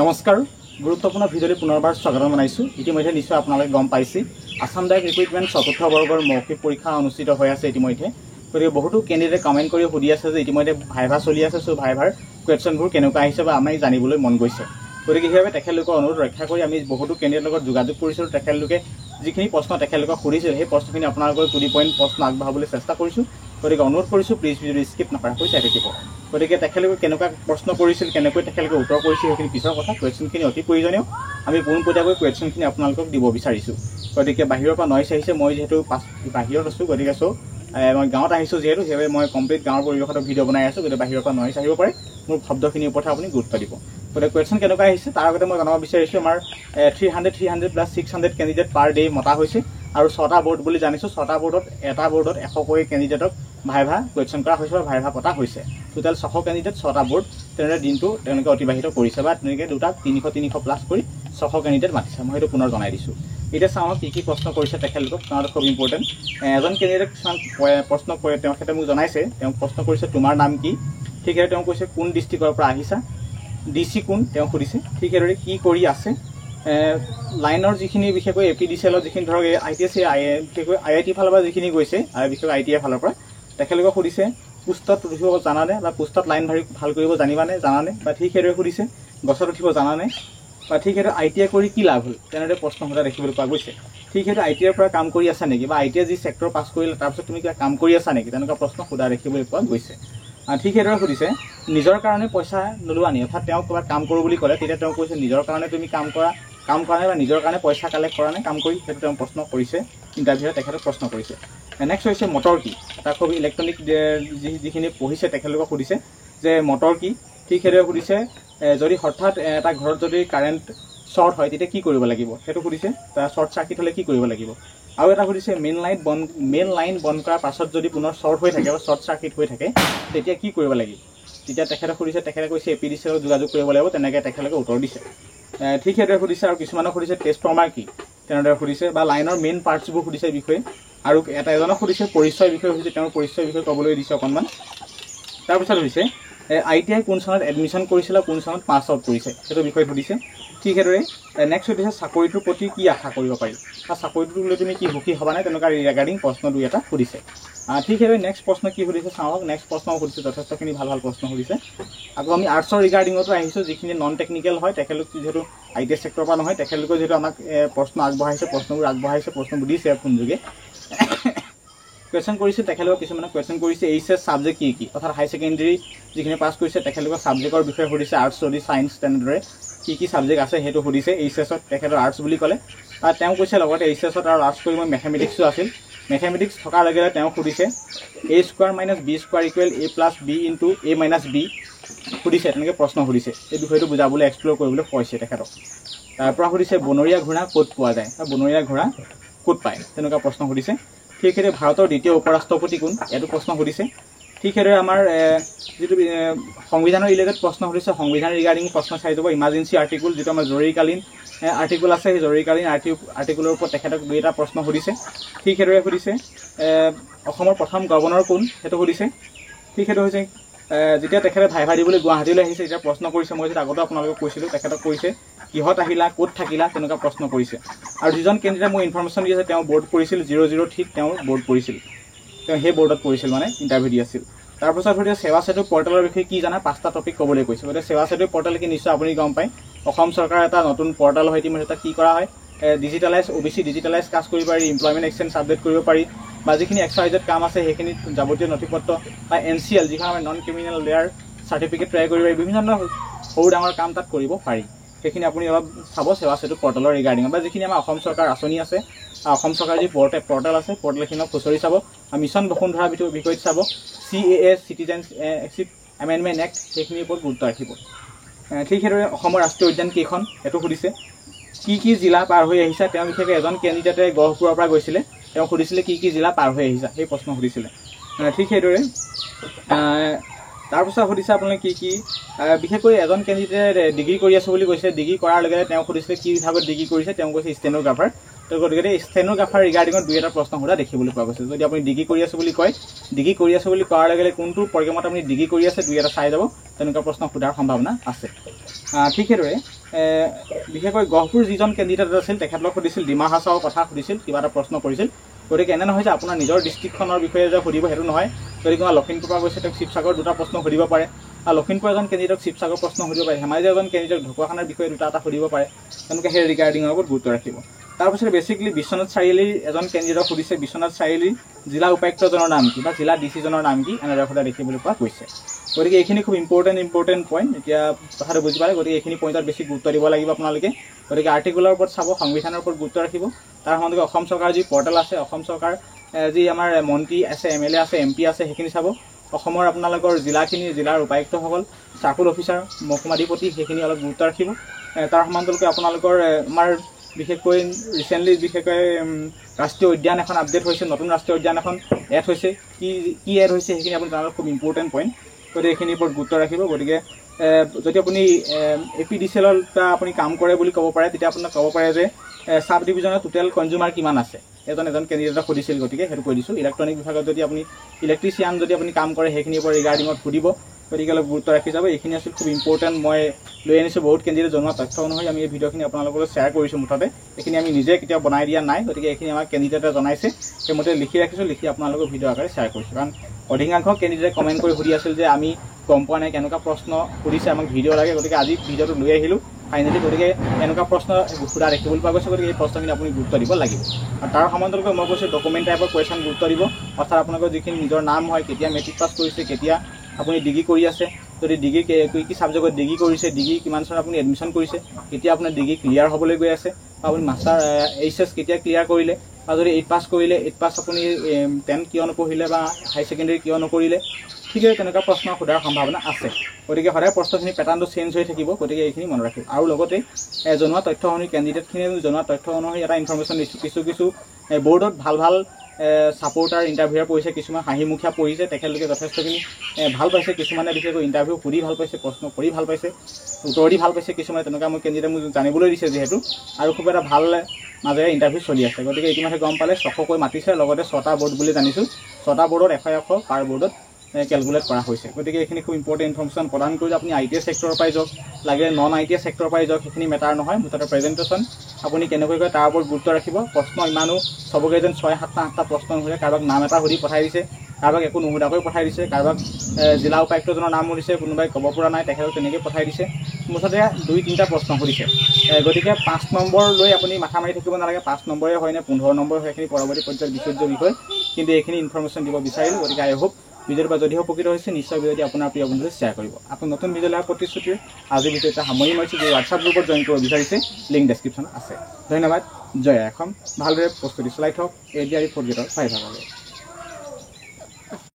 নমস্কাৰ গুৰুত্বপূৰ্ণ ভিডিঅ'লৈ পুনৰবাৰ স্বাগতম জনাইছোঁ। ইতিমধ্যে নিশ্চয় আপোনালোকে গম পাইছে আসাম ডাইৰেক্ট ৰিক্ৰুইটমেণ্ট চতুৰ্থ বৰ্গৰ মৌখিক পৰীক্ষা অনুষ্ঠিত হৈ আছে ইতিমধ্যে। গতিকে বহুতো কেণ্ডিডেটে কমেণ্ট কৰি সুধি আছে যে ইতিমধ্যে ভাইভা চলি আছে, চ' ভাইভাৰ কুৱেশ্যনবোৰ কেনেকুৱা আহিছে বা আমি জানিবলৈ মন গৈছে। গতিকে সেইবাবে তেখেতলোকৰ অনুৰোধ ৰক্ষা কৰি আমি বহুতো কেণ্ডিডেটৰ লগত যোগাযোগ কৰিছিলোঁ। তেখেতলোকে যিখিনি প্ৰশ্ন তেখেতলোকক সুধিছিল সেই প্ৰশ্নখিনি আপোনালোকৰ টু দি পইণ্ট প্ৰশ্ন আগবঢ়াবলৈ চেষ্টা কৰিছোঁ। গতিকে অনুৰোধ কৰিছোঁ প্লিজ ভিডিঅ'টো স্কিপ নকৰাকৈ চাই থাকিব। গতিকে তেখেতলোকে কেনেকুৱা প্ৰশ্ন কৰিছিল, কেনেকৈ তেখেতলোকে উত্তৰ কৰিছিল সেইখিনি পিছৰ কথা। কুৱেশ্যনখিনি অতি প্ৰয়োজনীয়, আমি পোনপটীয়াকৈ কুৱেশ্যনখিনি আপোনালোকক দিব বিচাৰিছোঁ। গতিকে বাহিৰৰ পৰা নইজ আহিছে, মই যিহেতু বাহিৰত আছোঁ, গতিকে মই গাঁৱত আহিছোঁ যিহেতু সেইবাবে মই কমপ্লিট গাঁৱৰ পৰিৱেশত ভিডিঅ' বনাই আছোঁ। গতিকে বাহিৰৰ পৰা নইজ আহিব পাৰে, মোৰ শব্দখিনিৰ ওপৰত আপুনি গুৰুত্ব দিব। গতিকে কুৱেশ্যন কেনেকুৱা আহিছে তাৰ আগতে মই জনাব বিচাৰিছোঁ আমাৰ 300 প্লাছ 600 কেণ্ডিডেট পাৰ ডে মতা হৈছে আৰু 6টা বৰ্ড বুলি জানিছোঁ। 6টা বৰ্ডত এটা বৰ্ডত 100কৈ কেণ্ডিডেটক ভাইভা কুৱেশ্যন কৰা হৈছে বা ভাইভা পতা হৈছে। টোটেল 600 কেণ্ডিডেট 6টা বৰ্ড তেনেদৰে দিনটো তেওঁলোকে অতিবাহিত কৰিছে বা তেনেকৈ দুটা 300 প্লাছ কৰি 600 কেণ্ডিডেট মাতিছে। মই সেইটো পুনৰ জনাই দিছোঁ। এতিয়া চাওঁ কি প্ৰশ্ন কৰিছে তেখেতলোকক, কাৰণ খুব ইম্পৰ্টেণ্ট। এজন কেণ্ডিডেট কিছুমান প্ৰশ্ন কৰে, তেখেতে মোক জনাইছে, তেওঁ প্ৰশ্ন কৰিছে তোমাৰ নাম কি, ঠিক সেইদৰে তেওঁ কৈছে কোন ডিষ্ট্ৰিক্টৰ পৰা আহিছা, DC কোন তেওঁ সুধিছে, ঠিক সেইদৰে কি কৰি আছে, লাইনৰ যিখিনি বিশেষকৈ APDCL যিখিনি ধৰক ITS বিশেষকৈ IIT ফালৰ পৰা যিখিনি গৈছে আৰু বিশেষকৈ ITI ফালৰ পৰা তেখেতলোকক সুধিছে পোষ্টত উঠিব জানানে বা পোষ্টত লাইন ভাল কৰিব জানিবানে বা ঠিক সেইদৰে সুধিছে গছত উঠিব জানানে বা ঠিক সেইদৰে ITI কৰি কি লাভ হ'ল, তেনেদৰে প্ৰশ্ন সোধা দেখিবলৈ পোৱা গৈছে। ঠিক সেইদৰে ITIৰ পৰা কাম কৰি আছা নেকি বা ITI যি ছেক্টৰ পাছ কৰিলে তাৰপিছত তুমি কিবা কাম কৰি আছা নেকি, তেনেকুৱা প্ৰশ্ন সোধা দেখিবলৈ পোৱা গৈছে। ঠিক সেইদৰে সুধিছে নিজৰ কাৰণে পইচা নোলোৱা নি, অৰ্থাৎ তেওঁ ক'ৰবাত কাম কৰোঁ বুলি ক'লে তেতিয়া তেওঁ কৈছে নিজৰ কাৰণে তুমি কাম কৰা নাই বা নিজৰ কাৰণে পইচা কালেক্ট কৰা নাই কাম কৰি, সেইটো তেওঁ প্ৰশ্ন কৰিছে ইণ্টাৰভিউত তেখেতক প্ৰশ্ন কৰিছে। নেক্সট হৈছে মটৰ কি, এটা খুব ইলেক্ট্ৰনিক যিখিনি পঢ়িছে তেখেতলোকক সুধিছে যে মটৰ কি, ঠিক সেইদৰে সুধিছে যদি হঠাৎ এটা ঘৰত যদি কাৰেণ্ট শ্বৰ্ট হয় তেতিয়া কি কৰিব লাগিব সেইটো সুধিছে, শ্বৰ্ট চাৰ্কিট হ'লে কি কৰিব লাগিব। আৰু এটা সুধিছে মেইন লাইন বন্ধ কৰাৰ পাছত যদি পুনৰ শ্বৰ্ট হৈ থাকে বা শ্বৰ্ট চাৰ্কিট হৈ থাকে তেতিয়া কি কৰিব লাগিব। তেতিয়া তেখেতে সুধিছে, তেখেতে কৈছে APDCL যোগাযোগ কৰিব লাগিব, তেনেকৈ তেখেতলোকে উত্তৰ দিছে। ঠিক সেইদৰে সুধিছে আৰু কিছুমানক সুধিছে ট্ৰেন্সফৰ্মাৰ কি, তেনেদৰে সুধিছে বা লাইনৰ মেইন পাৰ্টছবোৰ সুধিছে বিষয়ে। আৰু এজনক সুধিছে পৰিচয় বিষয়ে সুধিছে, তেওঁৰ পৰিচয় বিষয়ে ক'বলৈ দিছে অকণমান। তাৰপিছত হৈছে ITI কোন চনত এডমিশ্যন কৰিছিলে, কোন চনত পাছ আউট কৰিছে সেইটো বিষয়ে সুধিছে। ঠিক সেইদৰে নেক্সট সুধিছে চাকৰিটোৰ প্ৰতি কি আশা কৰিব পাৰি বা চাকৰিটো লৈ তুমি কি সুখী হ'বা নাই, তেনেকুৱা ৰিগাৰ্ডিং প্ৰশ্ন দুই এটা সুধিছে। ঠিক সেইদৰে নেক্সট প্ৰশ্ন কি সুধিছে চাওক। নেক্সট প্ৰশ্ন সুধিছে যথেষ্টখিনি ভাল প্ৰশ্ন সুধিছে। আকৌ আমি আৰ্টছৰ ৰিগাৰ্ডিঙতো আহিছোঁ, যিখিনি নন টেকনিকেল হয় তেখেতলোক যিহেতু ITI ছেক্টৰৰ পৰা নহয়, তেখেতলোকে যিহেতু আমাক প্ৰশ্ন আগবঢ়াইছে, প্ৰশ্নবোৰ দিছে ফোনযোগে কুৱেশ্যন কৰিছে। তেখেতলোকক কিছুমানে কুৱেশ্যন কৰিছে HS ছাবজেক্ট কি, অৰ্থাৎ হাই ছেকেণ্ডেৰী যিখিনি পাছ কৰিছে তেখেতলোকৰ ছাবজেক্টৰ বিষয়ে সুধিছে, আৰ্টছ যদি ছায়েন্স তেনেদৰে কি ছাবজেক্ট আছে সেইটো সুধিছে। HSত তেখেতৰ আৰ্টছ বুলি ক'লে, তেওঁ কৈছে লগতে HSত আৰু আৰ্টছ কৰি মই মেথমেটিক্সো আছিল, মেথমেটিক্স থকাৰ লগে লগে তেওঁ সুধিছে A² - B² = A + B × A - B সুধিছে, তেনেকৈ প্ৰশ্ন সুধিছে। এই বিষয়টো বুজাবলৈ এক্সপ্ল'ৰ কৰিবলৈ কৈছে তেখেতক। তাৰপৰা সুধিছে বনৰীয়া ঘোঁৰা ক'ত পোৱা যায় বা বনৰীয়া ঘোঁৰা ক'ত পায়, তেনেকুৱা প্ৰশ্ন সুধিছে। ঠিক সেইদৰে ভাৰতৰ দ্বিতীয় উপৰাষ্ট্ৰপতি কোন এইটো প্ৰশ্ন সুধিছে। ঠিক সেইদৰে আমাৰ যিটো সংবিধানৰ ৰিলেটেড প্ৰশ্ন সুধিছে, সংবিধান ৰিগাৰ্ডিং প্ৰশ্ন চাই যাব। ইমাৰ্জেঞ্চি আৰ্টিকুল যিটো আমাৰ জৰুৰীকালীন আৰ্টিকুল আছে, সেই জৰুৰীকালীন আৰ্টিকুলৰ ওপৰত তেখেতক দুই এটা প্ৰশ্ন সুধিছে। ঠিক সেইদৰে সুধিছে অসমৰ প্ৰথম গভৰ্ণৰ কোন সেইটো সুধিছে। ঠিক সেইটো হৈছে যেতিয়া তেখেতে ভাইভা দিবলৈ গুৱাহাটীলৈ আহিছে তেতিয়া প্ৰশ্ন কৰিছে, মই যেতিয়া আগতে আপোনালোকক কৈছিলোঁ, তেখেতক কৈছে কিহত আহিলা, ক'ত থাকিলা, তেনেকুৱা প্ৰশ্ন কৰিছে। আৰু যিজন কেণ্ডিডেট মোক ইনফৰ্মেশ্যন দি আছে তেওঁ বৰ্ড কৰিছিল 003 তেওঁ বৰ্ড কৰিছিল, তেওঁ সেই বৰ্ডত কৰিছিল মানে ইণ্টাৰভিউ দি আছিল। তাৰপিছত সুধিছে সেৱা সেতু পৰ্টেলৰ বিষয়ে কি জানা, 5টা টপিক ক'বলৈ কৈছে। গতিকে সেৱা সেতু পৰ্টেল কি নিশ্চয় আপুনি গম পায়, অসম চৰকাৰৰ এটা নতুন পৰ্টেল হয়। ইতিমধ্যে তাত কি কৰা হয়, ডিজিটেলাইজ OBC ডিজিটেলাইজ কাজ কৰিব পাৰি, এমপ্লয়মেণ্ট এক্সচেঞ্জ আপডেট কৰিব পাৰি বা যিখিনি XYZ কাম আছে সেইখিনি যাৱতীয় নথিপত্ৰ বা NCL যিখন আমাৰ নন ক্ৰিমিনেল লেয়াৰ চাৰ্টিফিকেট তৈয়াৰ কৰিব পাৰি, বিভিন্ন ধৰণৰ সৰু ডাঙৰ কাম তাত কৰিব পাৰি। সেইখিনি আপুনি অলপ চাব সেৱা সেতু পৰ্টেলৰ ৰিগাৰ্ডিং বা যিখিনি আমাৰ অসম চৰকাৰ আঁচনি আছে, অসম চৰকাৰৰ যি পৰ্টেল আছে পৰ্টেলখিনিক খুচৰি চাব। মিছন বসুন্ধৰা বিষয়ত চাব, CAA চিটিজেনশ্বিপ এমেণ্ডমেণ্ট এক্ট সেইখিনিৰ ওপৰত গুৰুত্ব ৰাখিব। ঠিক সেইদৰে অসমৰ ৰাষ্ট্ৰীয় উদ্যান কেইখন সেইটো সুধিছে। কি জিলা পাৰ হৈ আহিছা, তেওঁ বিশেষকৈ এজন কেণ্ডিডেটে গহপুৰৰ পৰা গৈছিলে, তেওঁ সুধিছিলে কি জিলা পাৰ হৈ আহিছা, সেই প্ৰশ্ন সুধিছিলে। ঠিক সেইদৰে তাৰপিছত সুধিছে আপোনালোকে কি বিশেষকৈ এজন কেণ্ডিডেটে ডিগ্ৰী কৰি আছোঁ বুলি কৈছে, ডিগ্ৰী কৰাৰ লগে লগে তেওঁ সুধিছিলে কি বিভাগত ডিগ্ৰী কৰিছে, তেওঁ কৈছে ষ্টেনোগ্ৰাফাৰ, তো গতিকে ষ্টেনোগ্ৰাফাৰ ৰিগাৰ্ডিঙত দুই এটা প্ৰশ্ন সোধা দেখিবলৈ পোৱা গৈছে যদি আপুনি ডিগ্ৰী কৰি আছে বুলি কয় ডিগ্ৰী কৰি আছে বুলি কোৱাৰ লগে লগে কোনটো প্ৰগ্ৰামত আপুনি ডিগ্ৰী কৰি আছে দুই এটা চাই যাব তেনেকুৱা প্ৰশ্ন সোধাৰ সম্ভাৱনা আছে ঠিক সেইদৰে বিশেষকৈ গহপুৰ যিজন কেণ্ডিডেট আছিল তেখেতলোক সুধিছিল ডিমা হাছাওৰ কথা সুধিছিল কিবা এটা প্ৰশ্ন কৰিছিল গতিকে এনে নহয় যে আপোনাৰ নিজৰ ডিষ্ট্ৰিক্টখনৰ বিষয়ে যে সুধিব সেইটো নহয় যদি কোনোবা লখিমপুৰৰ পৰা গৈছে তেওঁক শিৱসাগৰ দুটা প্ৰশ্ন সুধিব পাৰে আৰু লখিমপুৰ এজন কেণ্ডিডেটক শিৱসাগৰ প্ৰশ্ন সুধিব পাৰে ধেমাজি এজন কেণ্ডিডেটক ঢকুৱাখানাৰ বিষয়ে দুটা এটা সুধিব পাৰে তেওঁলোকে সেই ৰিগাৰ্ডিঙৰ ওপৰত গুৰুত্ব ৰাখিব তাৰপিছত বেছিকলি বিশ্বনাথ চাৰিআলিৰ এজন কেণ্ডিডেটক সুধিছে বিশ্বনাথ চাৰিআলিৰ জিলা উপায়ুক্তজনৰ নাম কি বা জিলা ডিচিজনৰ নাম কি এনেদৰে সোধা দেখিবলৈ পোৱা গৈছে গতিকে এইখিনি খুব ইম্পৰ্টেণ্ট পইণ্ট এতিয়া কথাটো বুজি পালে গতিকে এইখিনি পইণ্টত বেছি গুৰুত্ব দিব লাগিব আপোনালোকে গতিকে আৰ্টিকুলৰ ওপৰত চাব সংবিধানৰ ওপৰত গুৰুত্ব ৰাখিব তাৰ সম্বন্ধে অসম চৰকাৰৰ যি পৰ্টেল আছে অসম চৰকাৰ যি আমাৰ মন্ত্ৰী আছে MLA আছে MP আছে সেইখিনি চাব অসমৰ আপোনালোকৰ জিলাখিনি জিলাৰ উপায়ুক্তসকল চাৰ্কুল অফিচাৰ মহকুমাধিপতি সেইখিনি অলপ গুৰুত্ব ৰাখিব তাৰ সমান্তৰালকৈ আপোনালোকৰ আমাৰ বিশেষকৈ ৰিচেণ্টলি বিশেষকৈ ৰাষ্ট্ৰীয় উদ্যান এখন আপডেট হৈছে নতুন ৰাষ্ট্ৰীয় উদ্যান এখন এড হৈছে কি এড হৈছে সেইখিনি আপুনি জানাৰ খুব ইম্পৰ্টেণ্ট পইণ্ট গতিকে এইখিনিৰ ওপৰত গুৰুত্ব ৰাখিব গতিকে যদি আপুনি APDCL আপুনি কাম কৰে বুলি ক'ব পাৰে তেতিয়া আপোনাক ক'ব পাৰে যে সাব ডিভিজনৰ টোটেল কনজিউমাৰ কিমান আছে এজন কেণ্ডিডেটক সুধিছিল গতিকে সেইটো কৈ দিছোঁ ইলেক্ট্ৰনিক বিভাগত যদি আপুনি ইলেক্ট্ৰিচিয়ান যদি আপুনি কাম কৰে সেইখিনিৰ ওপৰত ৰিগাৰ্ডিঙত সুধিব গতিকে অলপ গুৰুত্ব ৰাখি যাব এইখিনি আছিল খুব ইম্পৰ্টেণ্ট মই লৈ আনিছোঁ বহুত কেণ্ডিডেট জনোৱা তথ্য অনুসৰি আমি এই ভিডিঅ'খিনি আপোনালোকৰ শ্বেয়াৰ কৰিছোঁ মুঠতে এইখিনি আমি নিজে কেতিয়াও বনাই দিয়া নাই গতিকে এইখিনি আমাক কেণ্ডিডেটে জনাইছে সেইমতে লিখি ৰাখিছোঁ লিখি আপোনালোকৰ ভিডিঅ' আকাৰে শ্বেয়াৰ কৰিছোঁ কাৰণ অধিকাংশ কেণ্ডিডেটে কমেণ্ট কৰি সুধি আছিল যে আমি গম পোৱা নাই কেনেকুৱা প্ৰশ্ন সুধিছে আমাক ভিডিঅ' লাগে গতিকে আজি ভিডিঅ'টো লৈ আহিলোঁ ফাইনেলি গতিকে এনেকুৱা প্ৰশ্ন সোধা দেখিবলৈ পোৱা গৈছে গতিকে এই প্ৰশ্নখিনি আপুনি গুৰুত্ব দিব লাগিব আৰু তাৰ সমান্তৰালকৈ মই কৈছোঁ ডকুমেণ্ট টাইপৰ কুৱেশ্যন গুৰুত্ব দিব অৰ্থাৎ আপোনালোকৰ যিখিনি নিজৰ নাম হয় কেতিয়া মেট্ৰিক পাছ কৰিছে কেতিয়া আপুনি ডিগ্ৰী কৰি আছে যদি ডিগ্ৰী কি ছাবজেক্টত ডিগ্ৰী কৰিছে ডিগ্ৰী কিমান চনত আপুনি এডমিশ্যন কৰিছে কেতিয়া আপোনাৰ ডিগ্ৰী ক্লিয়াৰ হ'বলৈ গৈ আছে বা আপুনি মাষ্টাৰ HS কেতিয়া ক্লিয়াৰ কৰিলে বা যদি 8 পাছ কৰিলে 8 পাছ আপুনি 10 কিয় নপঢ়িলে বা হাই ছেকেণ্ডেৰী কিয় নকৰিলে ঠিক আছে তেনেকুৱা প্ৰশ্ন সোধাৰ সম্ভাৱনা আছে গতিকে সদায় প্ৰশ্নখিনি পেটাৰ্ণটো চেঞ্জ হৈ থাকিব গতিকে এইখিনি মনত ৰাখিব আৰু লগতে জনোৱা তথ্য অনুসৰি কেণ্ডিডেটখিনিয়ে জনোৱা তথ্য অনুসৰি এটা ইনফৰমেশ্যন দিছোঁ কিছু বৰ্ডত ভাল ছাপোৰ্টাৰ ইণ্টাৰভিউৰ পৰিছে কিছুমান হাঁহিমুখীয়া পৰিছে তেখেতলোকে যথেষ্টখিনি ভাল পাইছে কিছুমানে বিশেষকৈ ইণ্টাৰভিউ সুধি ভাল পাইছে প্ৰশ্ন কৰি ভাল পাইছে উত্তৰ দি ভাল পাইছে কিছুমানে তেনেকুৱা মোৰ কেণ্ডিডেট মোক জানিবলৈ দিছে যিহেতু আৰু খুব এটা ভাল মাজেৰে ইণ্টাৰভিউ চলি আছে গতিকে ইতিমধ্যে গম পালে 600কৈ মাতিছে লগতে 6টা বৰ্ড বুলি জানিছোঁ 6টা বৰ্ডত 100 পাৰ বৰ্ডত কেলকুলেট কৰা হৈছে গতিকে এইখিনি খুব ইম্পৰ্টেণ্ট ইনফৰমেশ্যন প্ৰদান কৰিলে আপুনি ITS ছেক্টৰৰ পৰাই যাওক লাগিলে নন ITS ছেক্টৰৰ পৰাই যাওক সেইখিনি মেটাৰ নহয় মুঠতে প্ৰেজেণ্টেশ্যন আপুনি কেনেকৈ কৰে তাৰ ওপৰত গুৰুত্ব ৰাখিব প্ৰশ্ন ইমানো চবকে যেন 6-7টা প্ৰশ্ন নুসুধে কাৰোবাক নাম এটা সুধি পঠাই দিছে কাৰোবাক একো নুসুধাকৈ পঠাই দিছে কাৰোবাক জিলা উপায়ুক্তজনৰ নাম সুধিছে কোনোবাই ক'ব পৰা নাই তেখেতক তেনেকৈ পঠাই দিছে মুঠতে 2-3টা প্ৰশ্ন সুধিছে গতিকে 5 নম্বৰ লৈ আপুনি মাথা মাৰি থাকিব নালাগে 5 নম্বৰে হয় নে 15 নম্বৰ হয় এইখিনি পৰৱৰ্তী পৰ্যায়ৰ বিষয় কিন্তু এইখিনি ইনফৰমেশ্যন দিব বিচাৰিলোঁ গতিকে আই হোপ ভিডিঅ'ৰ পৰা যদিও উপকৃত হৈছে নিশ্চয় ভিডিঅ'টি আপোনাৰ প্ৰিয় বন্ধুলৈ শ্বেয়াৰ কৰিব আপুনি নতুন ভিডিঅ' লাভ প্ৰতিশ্ৰুতিৰ আজি ভিডিঅ'টা সামৰি মাৰিছোঁ যে হোৱাটছআপ গ্ৰুপত জইন কৰিব বিচাৰিছে লিংক ডেছক্ৰিপশ্যনত আছে ধন্যবাদ জয় অসম ভালদৰে প্ৰস্তুতি চলাই থওক ADRE 4th গ্ৰেডৰ 5 ভাগলৈ